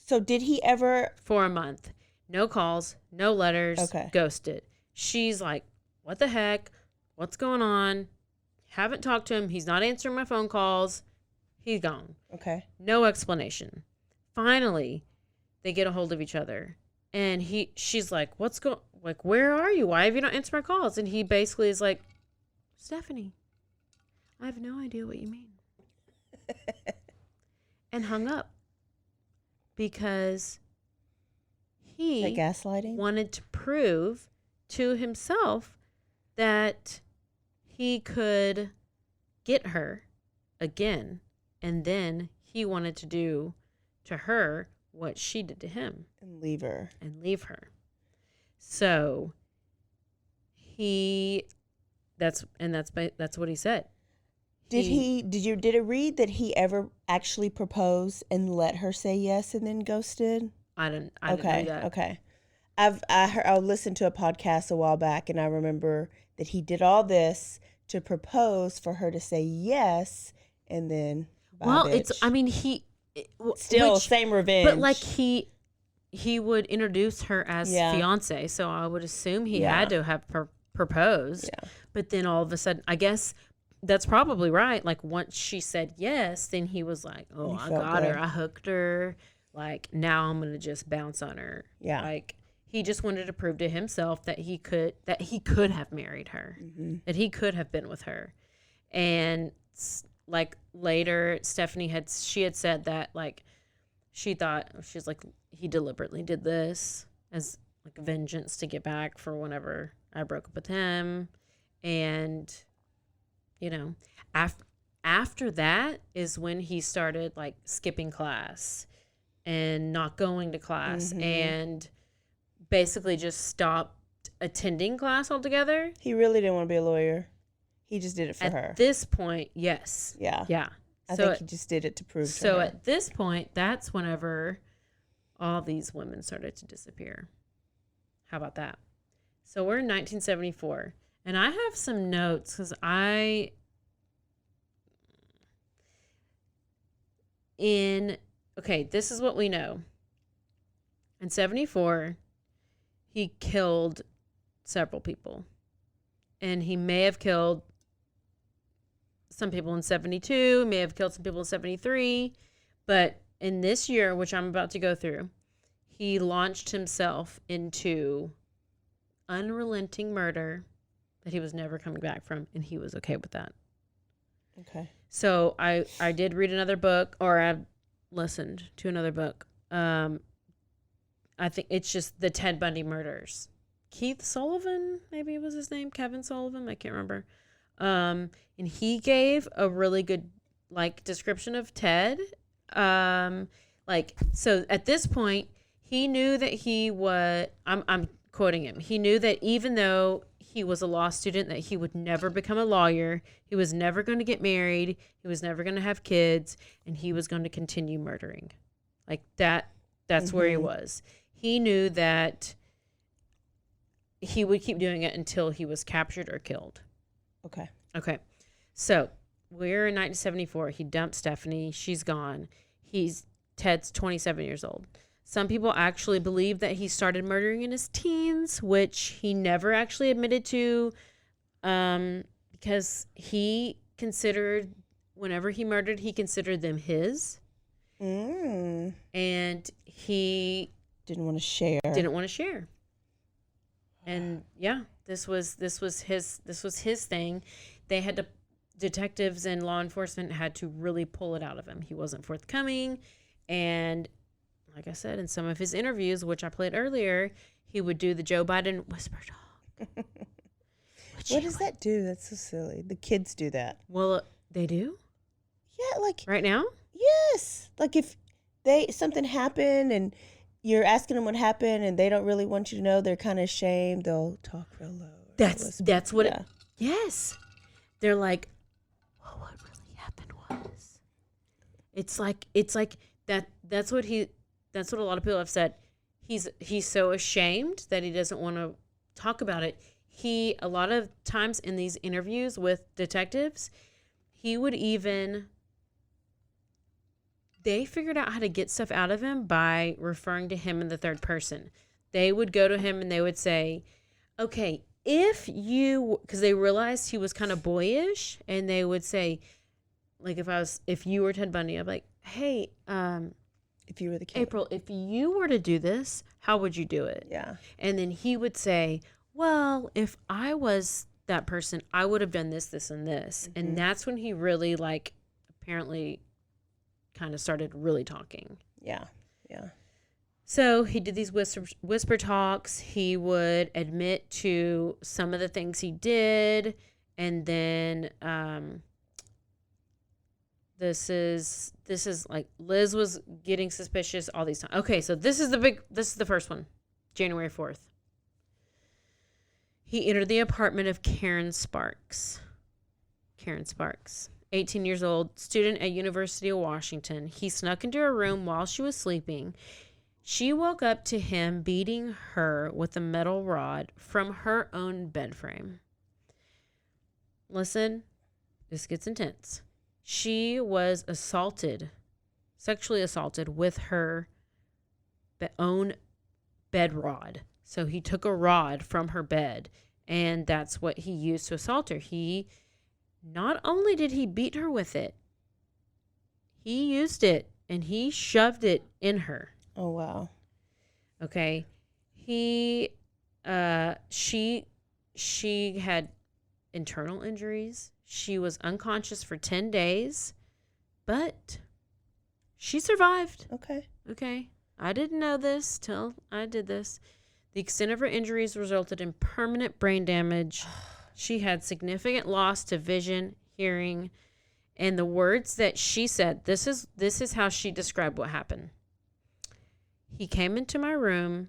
So did he ever? For a month. No calls, no letters. Okay. Ghosted. She's like, what the heck? What's going on? Haven't talked to him. He's not answering my phone calls. He's gone. Okay. No explanation. Finally, they get a hold of each other. And she's like, where are you? Why have you not answered my calls? And he basically is like, Stephanie, I have no idea what you mean. And hung up. Because he Is that gaslighting? wanted to prove to himself that he could get her again. And then he wanted to do to her what she did to him. And leave her. So that's what he said. Did it read that he ever actually proposed and let her say yes and then ghosted? I didn't know that. Okay. I listened to a podcast a while back, and I remember that he did all this to propose for her to say yes, and then same revenge. But like he would introduce her as fiance, so I would assume he had to have proposed. Yeah. But then all of a sudden, I guess that's probably right. Like once she said yes, then he was like, "Oh, I got her. I hooked her. Like now I'm gonna just bounce on her." Yeah. Like he just wanted to prove to himself that he could have married her, that he could have been with her. And like later, Stephanie had said that like she's like he deliberately did this as like vengeance to get back for whenever I broke up with him. And you know, after that is when he started like skipping class and not going to class and basically just stopped attending class altogether. He really didn't want to be a lawyer. He just did it for her. At this point, yes. Yeah. Yeah. I think he just did it to prove to her. So at this point, that's whenever all these women started to disappear. How about that? So we're in 1974. And I have some notes because this is what we know. In 74, he killed several people. And he may have killed some people in 72, may have killed some people in 73. But in this year, which I'm about to go through, he launched himself into unrelenting murder that he was never coming back from, and he was okay with that. Okay. So I did read another book, or I listened to another book. I think it's just the Ted Bundy murders. Keith Sullivan, maybe was his name, Kevin Sullivan, I can't remember. And he gave a really good like description of Ted. So at this point, he knew that he was. I'm quoting him. He knew that even though he was a law student, that he would never become a lawyer. He was never going to get married. He was never going to have kids, and he was going to continue murdering. Like that. That's where he was. He knew that he would keep doing it until he was captured or killed. Okay. So we're in 1974. He dumped Stephanie. She's gone. Ted's 27 years old. Some people actually believe that he started murdering in his teens, which he never actually admitted to, because whenever he murdered, he considered them his. And he didn't want to share. And yeah, this was his thing. Detectives and law enforcement had to really pull it out of him. He wasn't forthcoming. And like I said, in some of his interviews, which I played earlier, he would do the Joe Biden whisper talk. What does that do? That's so silly. The kids do that. Well, they do? Yeah, like Right now? yes. Like if something happened and you're asking them what happened and they don't really want you to know, they're kind of ashamed. They'll talk real low. That's what yeah. it. Yes, they're like, well, what really happened was. It's like that. That's what a lot of people have said. He's so ashamed that he doesn't want to talk about it. A lot of times in these interviews with detectives, he would even. They figured out how to get stuff out of him by referring to him in the third person. They would go to him and they would say, okay, because they realized he was kind of boyish, and they would say, like, if you were Ted Bundy, I'd be like, hey, if you were the kid. April, if you were to do this, how would you do it? Yeah. And then he would say, well, if I was that person, I would have done this, this, and this. Mm-hmm. And that's when he really, like, apparently kind of started really talking. Yeah. Yeah. So he did these whisper talks. He would admit to some of the things he did. And then this is like Liz was getting suspicious all these times. Okay, so this is the first one, January 4th. He entered the apartment of Karen Sparks. 18 years old, student at University of Washington. He snuck into her room while she was sleeping. She woke up to him beating her with a metal rod from her own bed frame. Listen, this gets intense. She was sexually assaulted with her own bed rod. So he took a rod from her bed, and that's what he used to assault her. Not only did he beat her with it, he used it and he shoved it in her. Oh, wow. Okay. She had internal injuries. She was unconscious for 10 days, but she survived. Okay. I didn't know this till I did this. The extent of her injuries resulted in permanent brain damage. She had significant loss to vision, hearing, and the words that she said, this is how she described what happened. He came into my room,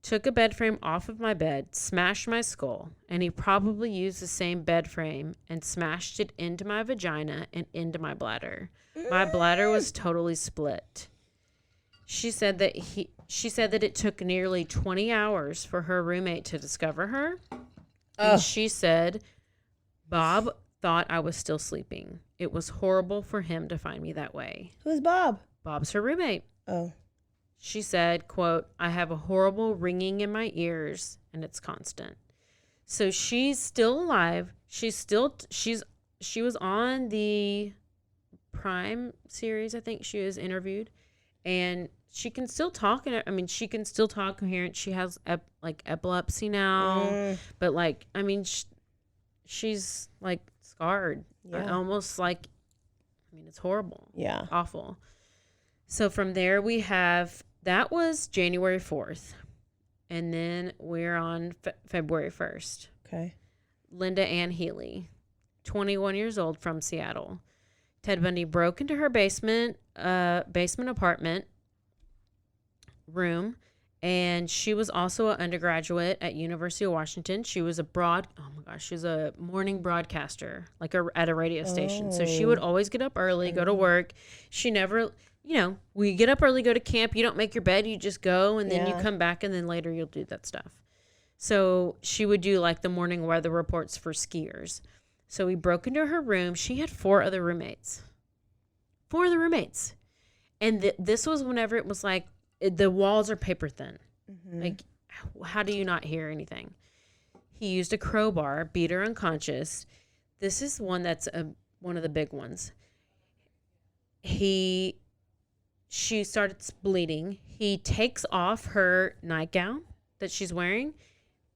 took a bed frame off of my bed, smashed my skull, and he probably used the same bed frame and smashed it into my vagina and into my bladder. My bladder was totally split. She said that it took nearly 20 hours for her roommate to discover her. And she said, Bob thought I was still sleeping. It was horrible for him to find me that way. Who's Bob? Bob's her roommate. Oh. She said, quote, I have a horrible ringing in my ears and it's constant. So she's still alive. She was on the Prime series. I think she was interviewed, and she can still talk. She can still talk coherent. She has epilepsy now, but she's like scarred. Yeah. Almost like, it's horrible. Yeah. Awful. So from there that was January 4th. And then we're on February 1st. Okay. Linda Ann Healy, 21 years old, from Seattle. Ted Bundy broke into her basement apartment room, and she was also an undergraduate at University of Washington. She was she's a morning broadcaster, at a radio station. So she would always get up early, go to work. She never, we get up early, go to camp. You don't make your bed, you just go, and then you come back, and then later you'll do that stuff. So she would do the morning weather reports for skiers. So we broke into her room. She had 4 other roommates. And this was whenever it was the walls are paper thin. Mm-hmm. How do you not hear anything? He used a crowbar, beat her unconscious. This is one that's one of the big ones. She started bleeding. He takes off her nightgown that she's wearing,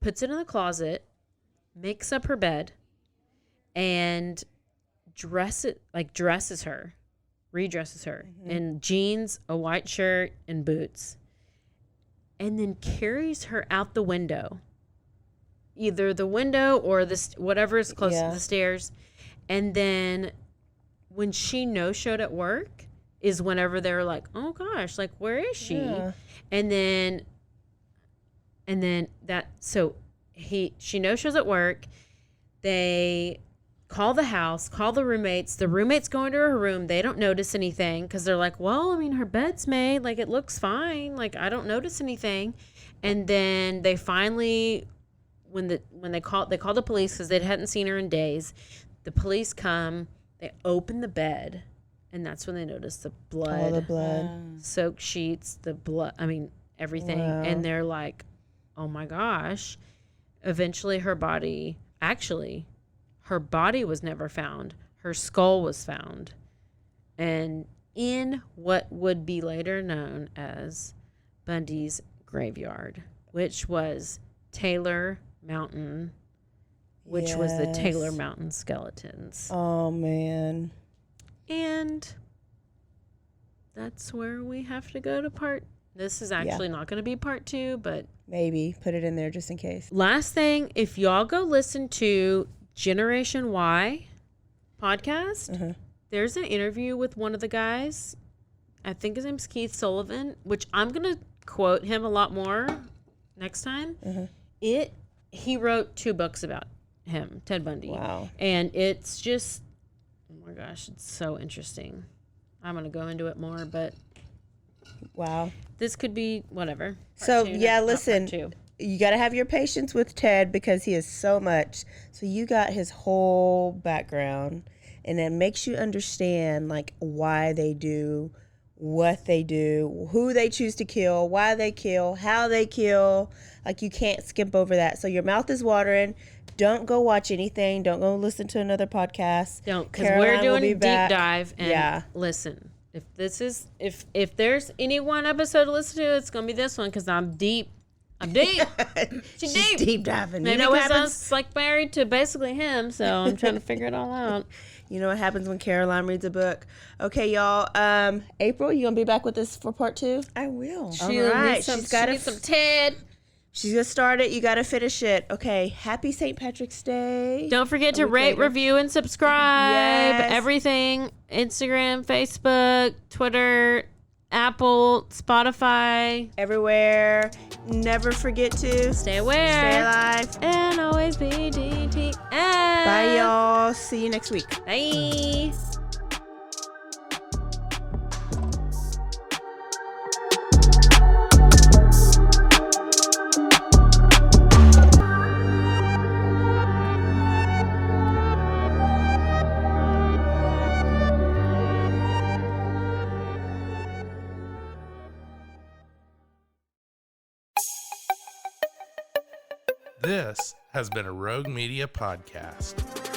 puts it in the closet, makes up her bed, and dresses her redresses her in jeans, a white shirt, and boots, and then carries her out the window, either the window or whatever is close to the stairs. And then when she no-showed at work is whenever they're like, oh gosh, like, where is she? Yeah. And then she no-shows at work. They call the house, call the roommates. The roommates go into her room. They don't notice anything because they're like, well, I mean, her bed's made. Like, it looks fine. Like, I don't notice anything. And then they finally, when they called the police because they hadn't seen her in days. The police come. They open the bed, and that's when they notice the blood. All the blood. Soaked sheets, the blood. I mean, everything. Wow. And they're like, oh my gosh. Eventually, her body was never found. Her skull was found. And in what would be later known as Bundy's graveyard, which was Taylor Mountain, which was the Taylor Mountain skeletons. Oh, man. And that's where we have to go to part. This is actually not going to be part 2, but maybe put it in there just in case. Last thing, if y'all go listen to Generation Y podcast, there's an interview with one of the guys. I think his name's Keith Sullivan, which I'm going to quote him a lot more next time. He wrote 2 books about him, Ted Bundy. Wow. And it's just, oh my gosh, it's so interesting. I'm going to go into it more, but wow. This could be whatever. So, Part 2, yeah, not listen, part 2. You got to have your patience with Ted because he is so much. So you got his whole background, and it makes you understand, like, why they do what they do, who they choose to kill, why they kill, how they kill. Like, you can't skip over that. So your mouth is watering. Don't go watch anything. Don't go listen to another podcast. Don't, because we're doing a deep dive. And listen, if there's any one episode to listen to, it's gonna be this one because I'm deep. She's deep. Deep diving. Maybe You know what because I happens? was like married to basically him, so I'm trying to figure it all out. You know what happens when Caroline reads a book. Okay, y'all. April, you gonna be back with us for part 2? I will. All right. She's got some Ted. She's gonna start it. You gotta finish it. Okay. Happy St. Patrick's Day. Don't forget to rate, review, and subscribe. Yes. Everything. Instagram, Facebook, Twitter, Apple, Spotify. Everywhere. Never forget to Stay aware. stay alive. And always be DTF. Bye, y'all. See you next week. Bye. This has been a Rogue Media podcast.